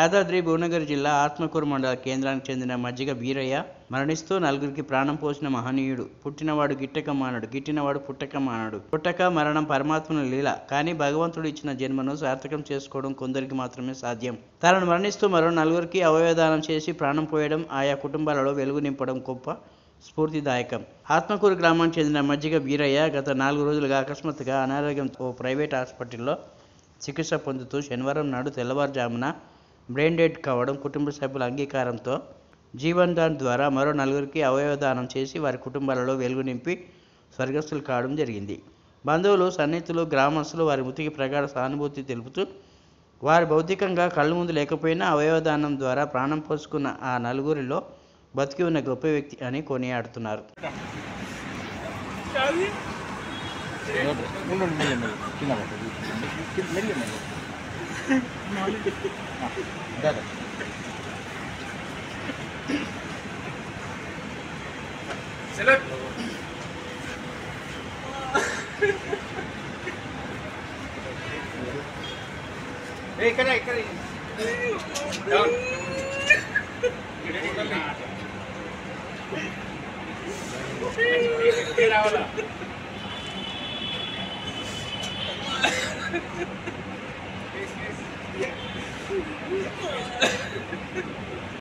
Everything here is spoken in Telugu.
యాదాద్రి భువనగిరి జిల్లా ఆత్మకూరు మండల కేంద్రానికి చెందిన మజ్జిగ వీరయ్య మరణిస్తూ నలుగురికి ప్రాణం పోసిన మహనీయుడు. పుట్టినవాడు గిట్టక మానడు, గిట్టినవాడు పుట్టక మానడు. పుట్టక మరణం పరమాత్మను లీల. కానీ భగవంతుడు ఇచ్చిన జన్మను సార్థకం చేసుకోవడం కొందరికి మాత్రమే సాధ్యం. తనను మరణిస్తూ మరో నలుగురికి అవయవదానం చేసి ప్రాణం పోయడం, ఆయా కుటుంబాలలో వెలుగు నింపడం గొప్ప స్ఫూర్తిదాయకం. ఆత్మకూరు గ్రామానికి చెందిన మజ్జిగ వీరయ్య గత 4 రోజులుగా అకస్మాత్తుగా అనారోగ్యంతో ప్రైవేట్ హాస్పిటల్లో చికిత్స పొందుతూ శనివారం నాడు తెల్లవారుజామున బ్రెయిన్ డెడ్ కావడం, కుటుంబ సభ్యుల అంగీకారంతో జీవన్ దాన్ ద్వారా మరో నలుగురికి అవయవదానం చేసి వారి కుటుంబాలలో వెలుగు నింపి స్వర్గస్థులు కావడం జరిగింది. బంధువులు, సన్నిహితులు, గ్రామస్తులు వారి మృతికి ప్రగాఢ సానుభూతి తెలుపుతూ వారి భౌతికంగా కళ్ళు ముందు లేకపోయినా అవయవదానం ద్వారా ప్రాణం పోసుకున్న ఆ నలుగురిలో బతికి ఉన్న గొప్ప వ్యక్తి అని కొనియాడుతున్నారు.